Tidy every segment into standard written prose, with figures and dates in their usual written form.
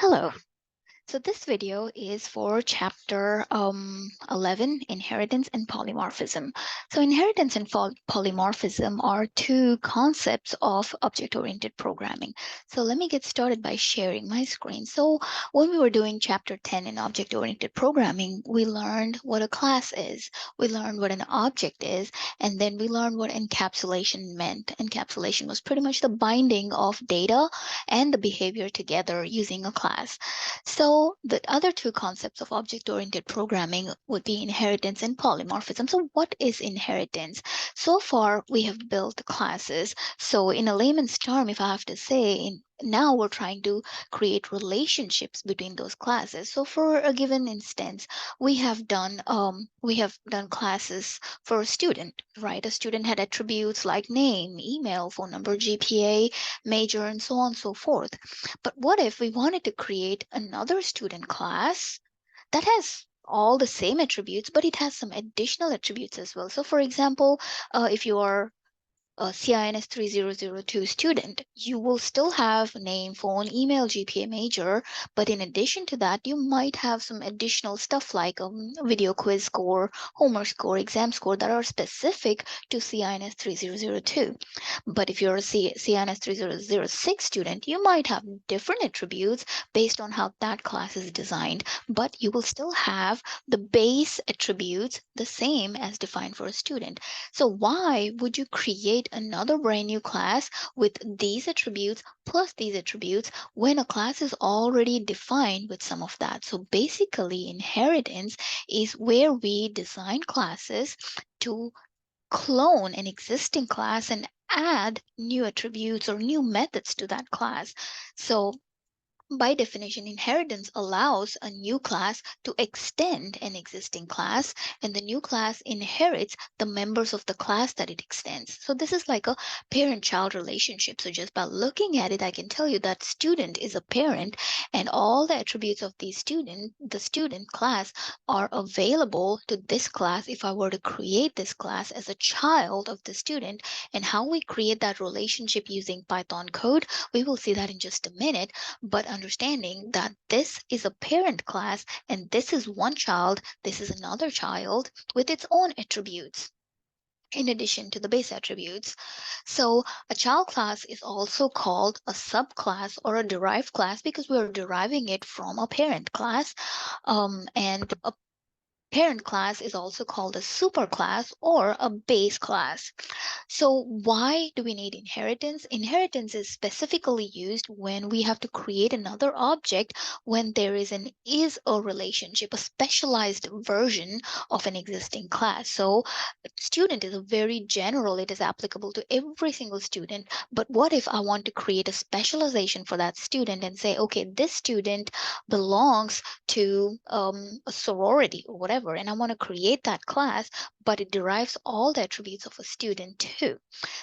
Hello. So this video is for chapter 11, Inheritance and Polymorphism. So inheritance and polymorphism are two concepts of object-oriented programming. So let me get started by sharing my screen. So when we were doing chapter 10 in object-oriented programming, we learned what a class is. We learned what an object is, and then we learned what encapsulation meant. Encapsulation was pretty much the binding of data and the behavior together using a class. So the other two concepts of object-oriented programming would be inheritance and polymorphism. So what is inheritance? So far, we have built classes. So in a layman's term, if I have to say, now we're trying to create relationships between those classes. So for a given instance, we have done classes for a student, right? A student had attributes like name, email, phone number, GPA, major, and so on and so forth. But what if we wanted to create another student class that has all the same attributes, but it has some additional attributes as well? So for example, if you are a CINS 3002 student, you will still have name, phone, email, GPA, major, but in addition to that, you might have some additional stuff like video quiz score, homework score, exam score that are specific to CINS 3002. But if you're a CINS 3006 student, you might have different attributes based on how that class is designed, but you will still have the base attributes the same as defined for a student. So why would you create another brand new class with these attributes plus these attributes when a class is already defined with some of that? So basically, inheritance is where we design classes to clone an existing class and add new attributes or new methods to that class. So by definition, inheritance allows a new class to extend an existing class, and the new class inherits the members of the class that it extends. So this is like a parent-child relationship. So just by looking at it, I can tell you that student is a parent, and all the attributes of the student class are available to this class if I were to create this class as a child of the student. And how we create that relationship using Python code, we will see that in just a minute. But understanding that this is a parent class and this is one child, this is another child with its own attributes in addition to the base attributes. So a child class is also called a subclass or a derived class because we're deriving it from a parent class. And a parent class is also called a superclass or a base class. So why do we need inheritance? Inheritance is specifically used when we have to create another object when there is a relationship, a specialized version of an existing class. So student is a very general, it is applicable to every single student. But what if I want to create a specialization for that student and say, okay, this student belongs to a sorority or whatever, and I want to create that class, but it derives all the attributes of a student too.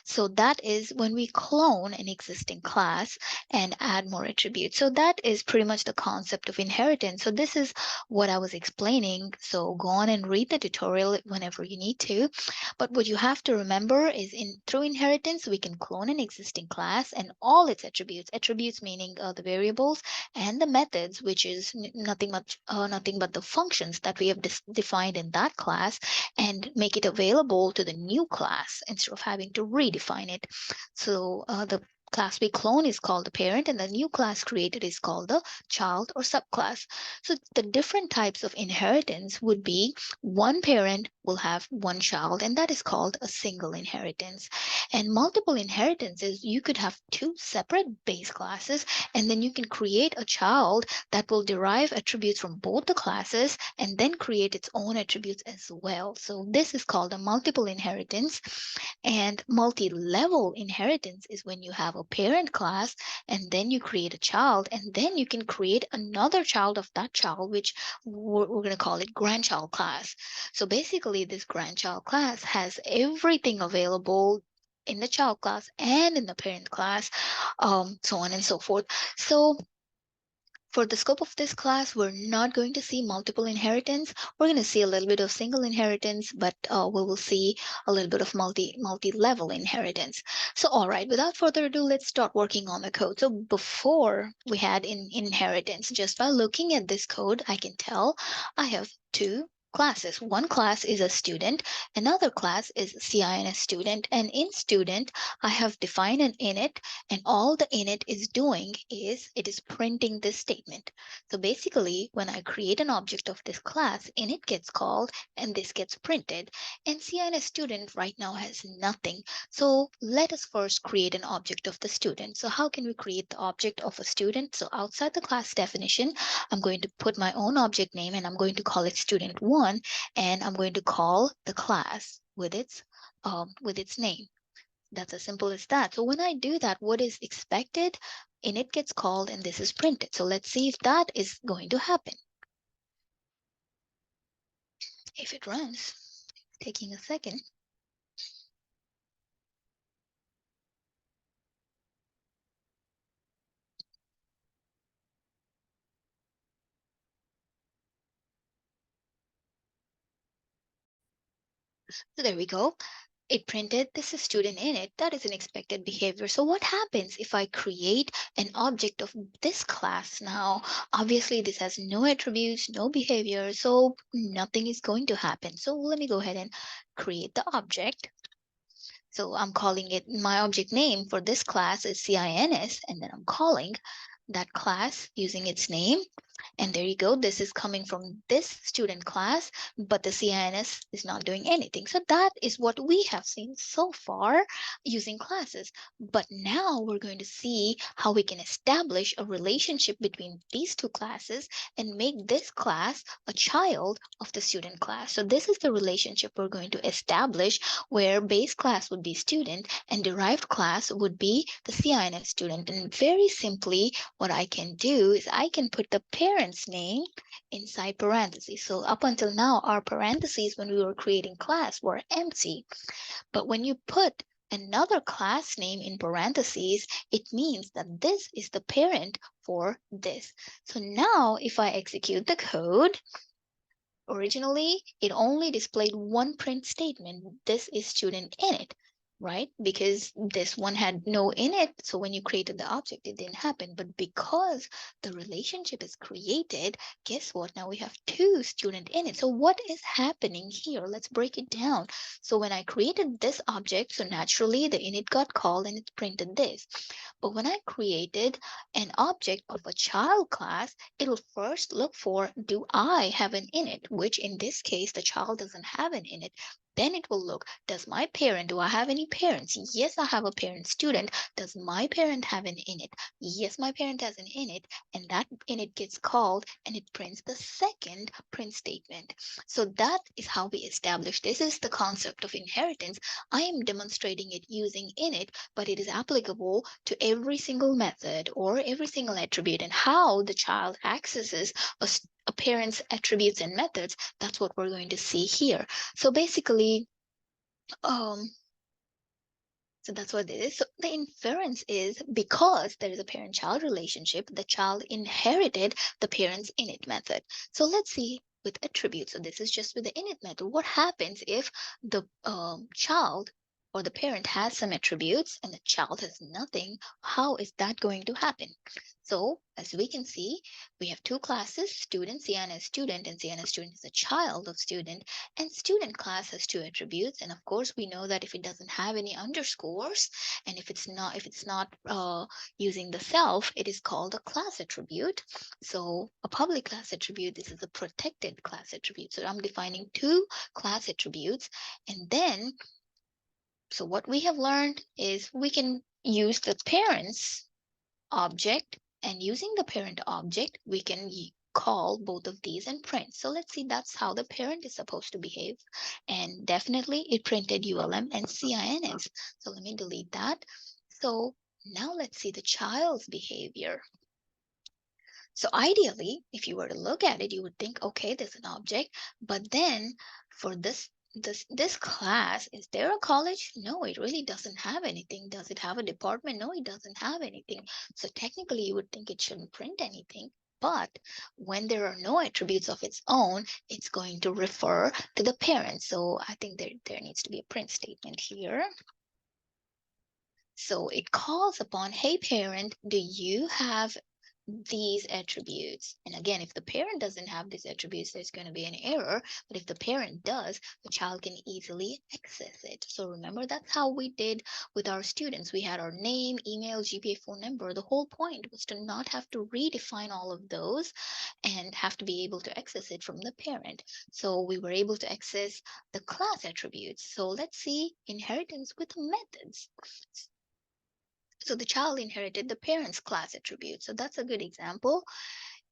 So that is when we clone an existing class and add more attributes. So that is pretty much the concept of inheritance. So this is what I was explaining. So go on and read the tutorial whenever you need to. But what you have to remember is through inheritance, we can clone an existing class and all its attributes meaning the variables, and the methods, which is nothing but the functions that we have defined in that class, and make it available to the new class instead of having to redefine it. So the class we clone is called the parent, and the new class created is called the child or subclass. So the different types of inheritance would be one parent will have one child, and that is called a single inheritance. And multiple inheritances, you could have two separate base classes, and then you can create a child that will derive attributes from both the classes and then create its own attributes as well. So this is called a multiple inheritance. And multi-level inheritance is when you have a parent class and then you create a child, and then you can create another child of that child, which we're going to call it grandchild class. So basically, this grandchild class has everything available in the child class and in the parent class, so on and so forth. So For the scope of this class, we're not going to see multiple inheritance. We're going to see a little bit of single inheritance, but we will see a little bit of multi-level inheritance. So, all right, without further ado, let's start working on the code. So before we had inheritance, just by looking at this code, I can tell I have two classes. One class is a student, another class is CINS student, and in student, I have defined an init, and all the init is doing is it is printing this statement. So basically, when I create an object of this class, init gets called and this gets printed. And CINS student right now has nothing. So let us first create an object of the student. So how can we create the object of a student? So outside the class definition, I'm going to put my own object name and I'm going to call it student1, and I'm going to call the class with its name. That's as simple as that. So when I do that, what is expected? Init gets called and this is printed. So let's see if that is going to happen. If it runs, taking a second. So there we go. It printed this is student init. That is an expected behavior. So what happens if I create an object of this class now? Obviously, this has no attributes, no behavior, so nothing is going to happen. So let me go ahead and create the object. So I'm calling it, my object name for this class is CINS, and then I'm calling that class using its name. And there you go. This is coming from this student class, but the CINS is not doing anything. So that is what we have seen so far using classes. But now we're going to see how we can establish a relationship between these two classes and make this class a child of the student class. So this is the relationship we're going to establish, where base class would be student and derived class would be the CINS student. And very simply, what I can do is I can put the parent's name inside parentheses. So up until now, our parentheses when we were creating class were empty. But when you put another class name in parentheses, it means that this is the parent for this. So now if I execute the code, originally, it only displayed one print statement. This is student init, right? Because this one had no init. So when you created the object, it didn't happen. But because the relationship is created, guess what? Now we have two student init. So what is happening here? Let's break it down. So when I created this object, so naturally the init got called and it printed this. But when I created an object of a child class, it will first look for, do I have an init? Which in this case, the child doesn't have an init. Then it will look, does my parent, do I have any parents? Yes, I have a parent student. Does my parent have an init? Yes, my parent has an init. And that init gets called and it prints the second print statement. So that is how we establish. This is the concept of inheritance. I am demonstrating it using init, but it is applicable to every single method or every single attribute, and how the child accesses a parent's attributes and methods. That's what we're going to see here. So basically, um, so that's what it is. So the inference is, because there is a parent-child relationship, the child inherited the parent's init method. So let's see with attributes. So this is just with the init method. What happens if the child or the parent has some attributes and the child has nothing? How is that going to happen? So as we can see, we have two classes, student, CNS student, and CNS student is a child of student, and student class has two attributes. And of course, we know that if it doesn't have any underscores, and if it's not using the self, it is called a class attribute. So a public class attribute, this is a protected class attribute. So I'm defining two class attributes, and then so what we have learned is we can use the parents object, and using the parent object, we can call both of these and print. So let's see, that's how the parent is supposed to behave. And definitely it printed ULM and CINS. So let me delete that. So now let's see the child's behavior. So ideally, if you were to look at it, you would think, okay, there's an object, but then for this class, is there a college? No, it really doesn't have anything. Does it have a department? No, it doesn't have anything. So technically, you would think it shouldn't print anything. But when there are no attributes of its own, it's going to refer to the parent. So I think there needs to be a print statement here. So it calls upon, hey parent, do you have these attributes? And again, if the parent doesn't have these attributes, there's going to be an error. But if the parent does, the child can easily access it. So remember, that's how we did with our students. We had our name, email, GPA, phone number. The whole point was to not have to redefine all of those and have to be able to access it from the parent. So we were able to access the class attributes. So let's see inheritance with methods. So the child inherited the parent's class attribute. So that's a good example.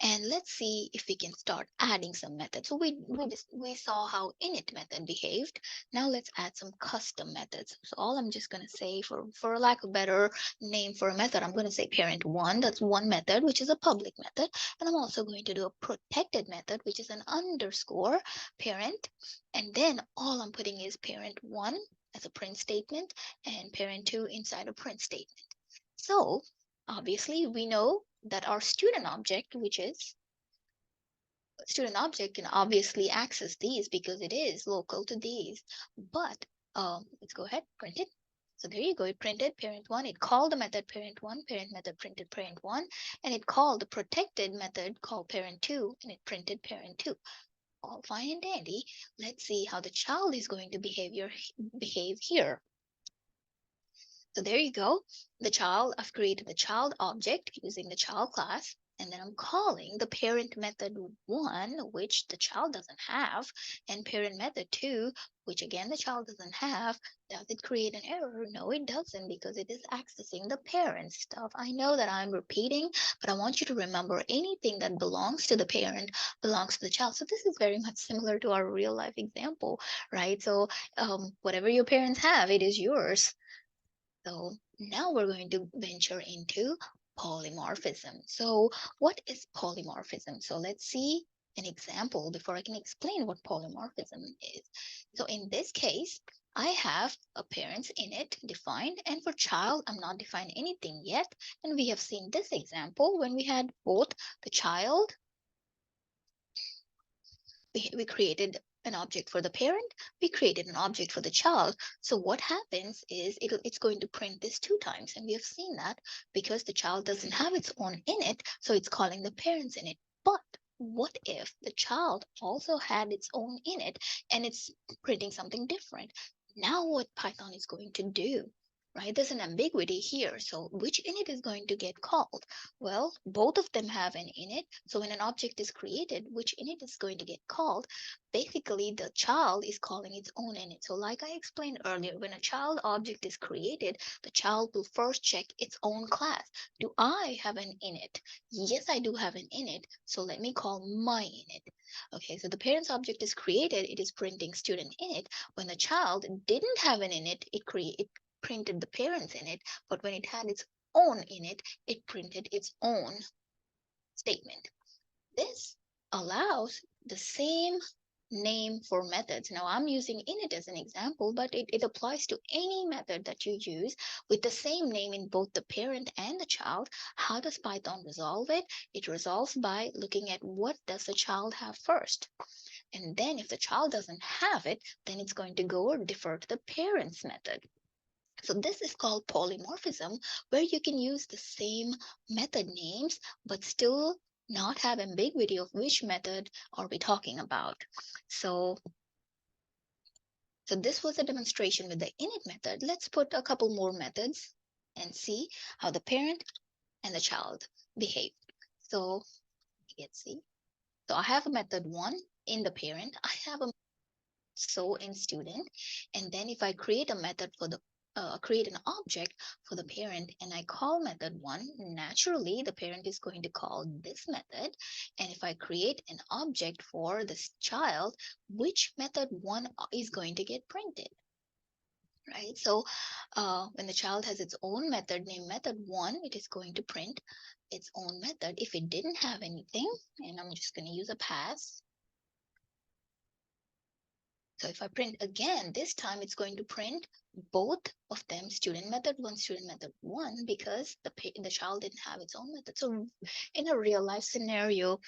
And let's see if we can start adding some methods. So we saw how init method behaved. Now let's add some custom methods. So all I'm just going to say, for lack of better name for a method, I'm going to say parent1. That's one method, which is a public method. And I'm also going to do a protected method, which is an underscore parent. And then all I'm putting is parent1 as a print statement and parent2 inside a print statement. So obviously we know that our student object, which is student object, can obviously access these because it is local to these. But let's go ahead, print it. So there you go, it printed parent1. It called the method parent1, parent method printed parent1, and it called the protected method called parent2, and it printed parent2. All fine and dandy. Let's see how the child is going to behave here. So there you go. I've created the child object using the child class, and then I'm calling the parent method 1, which the child doesn't have, and parent method 2, which again the child doesn't have. Does it create an error? No, it doesn't, because it is accessing the parent stuff. I know that I'm repeating, but I want you to remember anything that belongs to the parent belongs to the child. So this is very much similar to our real life example, right? So whatever your parents have, it is yours. So now we're going to venture into polymorphism. So what is polymorphism? So let's see an example before I can explain what polymorphism is. So in this case, I have a parents init defined, and for child, I'm not defining anything yet. And we have seen this example when we had both the child, we created an object for the parent, we created an object for the child. So what happens is it's going to print this 2 times, and we have seen that because the child doesn't have its own init, so it's calling the parents init. But what if the child also had its own init and it's printing something different? Now what Python is going to do, right? There's an ambiguity here. So which init is going to get called? Well, both of them have an init. So when an object is created, which init is going to get called? Basically, the child is calling its own init. So like I explained earlier, when a child object is created, the child will first check its own class. Do I have an init? Yes, I do have an init. So let me call my init. Okay, so the parent's object is created. It is printing student init. When the child didn't have an init, it printed the parents init. But when it had its own init, it printed its own statement. This allows the same name for methods. Now I'm using init as an example, but it applies to any method that you use with the same name in both the parent and the child. How does Python resolve it? It resolves by looking at what does the child have first. And then if the child doesn't have it, then it's going to go or defer to the parent's method. So this is called polymorphism, where you can use the same method names, but still not have ambiguity of which method are we talking about. So this was a demonstration with the init method. Let's put a couple more methods and see how the parent and the child behave. So let's see. So I have a method 1 in the parent. I have a so in student, and then if I create a method for the create an object for the parent and I call method 1, naturally the parent is going to call this method. And if I create an object for this child, which method 1 is going to get printed, right? So when the child has its own method named method 1, it is going to print its own method. If it didn't have anything, and I'm just going to use a pass. So if I print again, this time it's going to print both of them, student method 1, student method 1, because the child didn't have its own method. So in a real life scenario,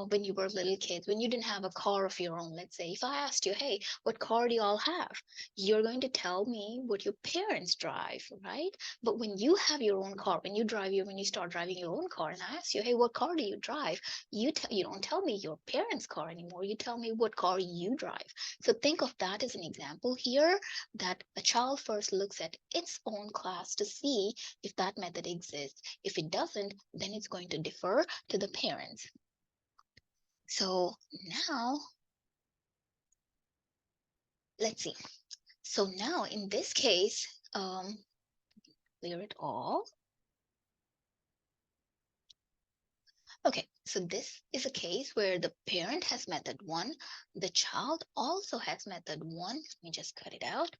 when you were little kids, when you didn't have a car of your own, let's say if I asked you, hey, what car do you all have, you're going to tell me what your parents drive, right? But when you have your own car, when you start driving your own car, and I ask you, hey, what car do you drive, you don't tell me your parents car anymore, you tell me what car you drive. So think of that as an example here, that a child first looks at its own class to see if that method exists. If it doesn't, then it's going to defer to the parents. So now, let's see. So now in this case, clear it all. Okay, so this is a case where the parent has method 1, the child also has method 1. Let me just cut it out.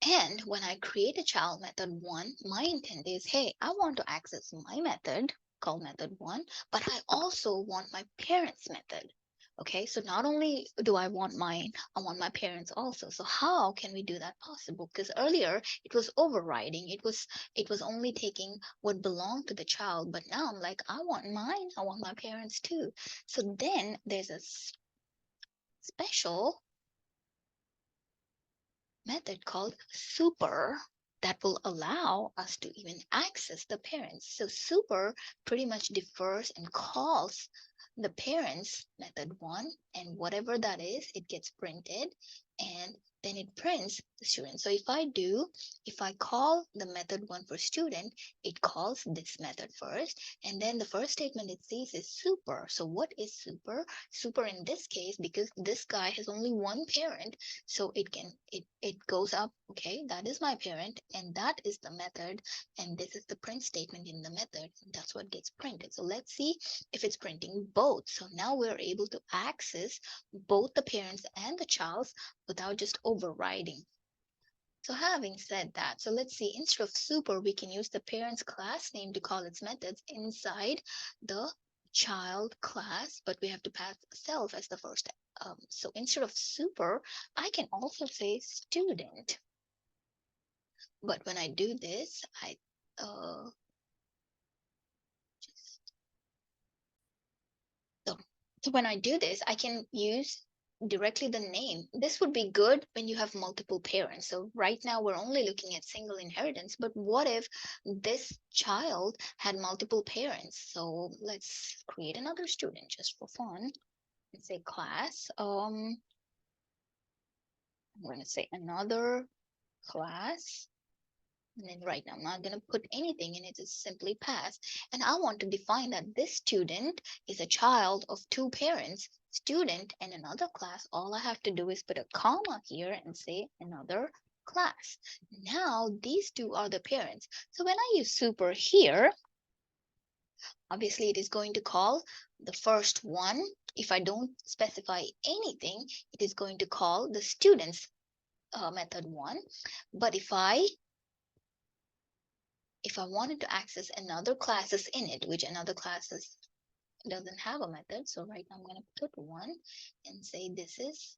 And when I create a child method 1, my intent is, hey, I want to access my method called method 1, but I also want my parents' method. Okay, so not only do I want mine, I want my parents also. So how can we do that possible? Because earlier it was overriding. It was only taking what belonged to the child, but now I'm like, I want mine, I want my parents too. So then there's a special method called super that will allow us to even access the parents. So super pretty much defers and calls the parents method 1, and whatever that is, it gets printed, and then it prints the student. So if I call the method 1 for student, it calls this method first, and then the first statement it sees is super. So what is super? Super in this case, because this guy has only one parent, so it goes up, okay, that is my parent, and that is the method, and this is the print statement in the method, and that's what gets printed. So let's see if it's printing both. So now we're able to access both the parents and the child's without just overriding. So having said that, so let's see, instead of super, we can use the parent's class name to call its methods inside the child class, but we have to pass self as the first step. So instead of super, I can also say student. But when I do this, uh, so, so when I do this, I can use directly the name. This would be good when you have multiple parents. So right now we're only looking at single inheritance, but what if this child had multiple parents? So let's create another student just for fun and say class. I'm going to say another class. And then right now, I'm not going to put anything in it, it's simply pass. And I want to define that this student is a child of two parents, student and another class. All I have to do is put a comma here and say another class. Now, these two are the parents. So when I use super here, obviously it is going to call the first one. If I don't specify anything, it is going to call the student's method 1. But if I wanted to access another classes in it, which another classes doesn't have a method, so right now I'm going to put 1 and say this is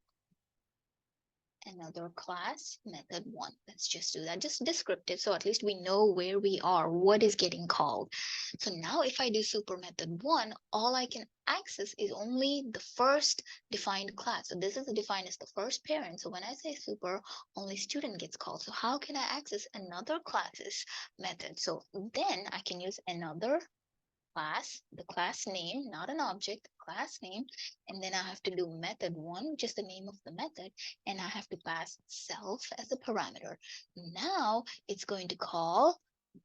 another class method 1. Let's just do that, just descriptive, so at least we know where we are, what is getting called. So now if I do super method 1, all I can access is only the first defined class. So this is defined as the first parent. So when I say super, only student gets called. So how can I access another classes method? So then I can use another class, the class name, not an object, class name, and then I have to do method 1, which is the name of the method, and I have to pass self as a parameter. Now it's going to call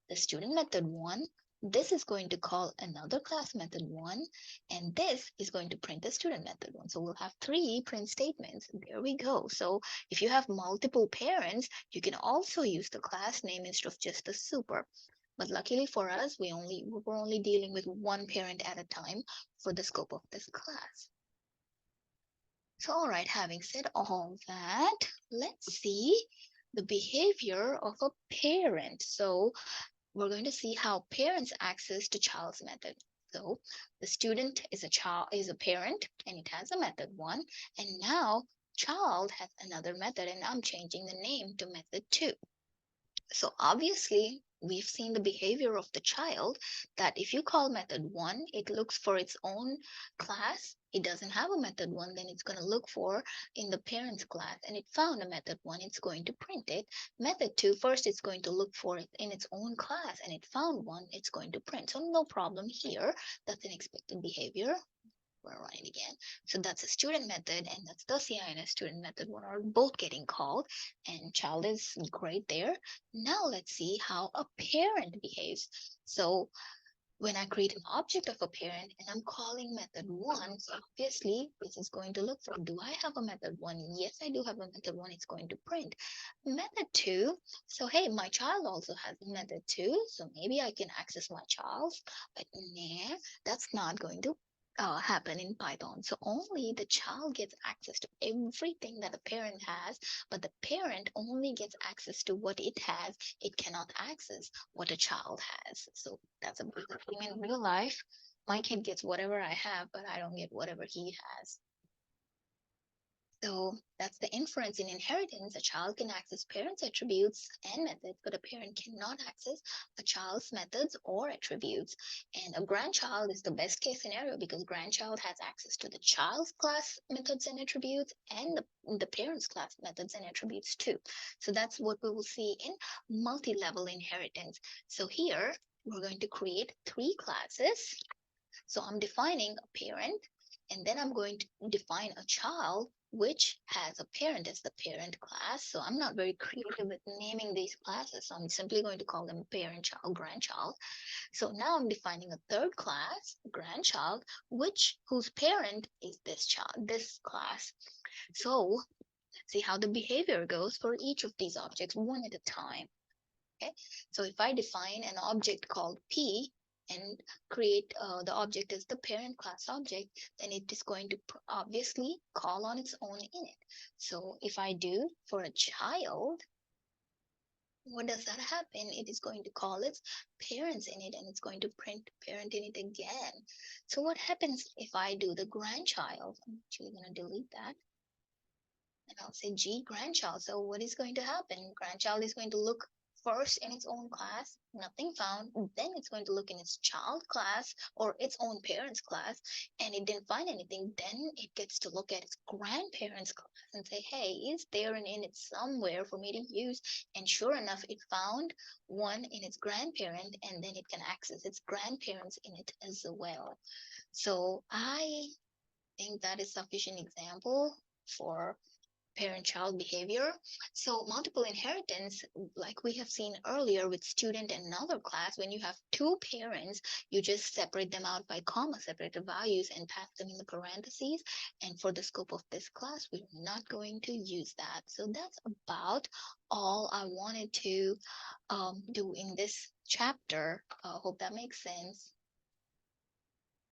the student method 1. This is going to call another class method 1, and this is going to print the student method 1. So we'll have 3 print statements. There we go. So if you have multiple parents, you can also use the class name instead of just the super. But luckily for us, we're only dealing with one parent at a time for the scope of this class. So, all right, having said all that, let's see the behavior of a parent. So we're going to see how parents access the child's method. So the student is a parent and it has a method 1. And now child has another method, and I'm changing the name to method 2. So obviously, we've seen the behavior of the child that if you call method 1, it looks for its own class. It doesn't have a method 1, then it's going to look for in the parent's class, and it found a method 1, it's going to print it. Method 2, first it's going to look for it in its own class, and it found 1, it's going to print. So no problem here. That's an expected behavior. We're running again. So that's a student method, and that's the CINS student method. One are both getting called, and child is great there. Now let's see how a parent behaves. So when I create an object of a parent and I'm calling method 1, so obviously this is going to look for, do I have a method 1? Yes, I do have a method 1. It's going to print. Method 2, so hey, my child also has a method 2, so maybe I can access my child, but nah, that's not going to happen in Python. So only the child gets access to everything that the parent has, but the parent only gets access to what it has. It cannot access what a child has. So that's a big thing in real life. My kid gets whatever I have, but I don't get whatever he has. So that's the inference in inheritance. A child can access parents' attributes and methods, but a parent cannot access a child's methods or attributes. And a grandchild is the best case scenario because grandchild has access to the child's class methods and attributes and the parent's class methods and attributes too. So that's what we will see in multi-level inheritance. So here we're going to create 3 classes. So I'm defining a parent, and then I'm going to define a child which has a parent as the parent class. So I'm not very creative with naming these classes. So I'm simply going to call them parent, child, grandchild. So now I'm defining a third class, grandchild, whose parent is this child, this class. So let's see how the behavior goes for each of these objects one at a time. Okay, so if I define an object called P and create the object as the parent class object, then it is going to obviously call on its own init. So if I do for a child, what does that happen? It is going to call its parents in it, and it's going to print parent in it again. So what happens if I do the grandchild? I'm actually going to delete that. And I'll say G grandchild. So what is going to happen? Grandchild is going to look first in its own class, nothing found. Then it's going to look in its child class or its own parents class, and it didn't find anything. Then it gets to look at its grandparents class and say, hey, is there an init somewhere for me to use? And sure enough, it found one in its grandparent, and then it can access its grandparents in it as well. So I think that is sufficient example for parent-child behavior. So multiple inheritance, like we have seen earlier with student and another class, when you have 2 parents, you just separate them out by comma separated values and pass them in the parentheses. And for the scope of this class, we're not going to use that. So that's about all I wanted to do in this chapter. Hope that makes sense.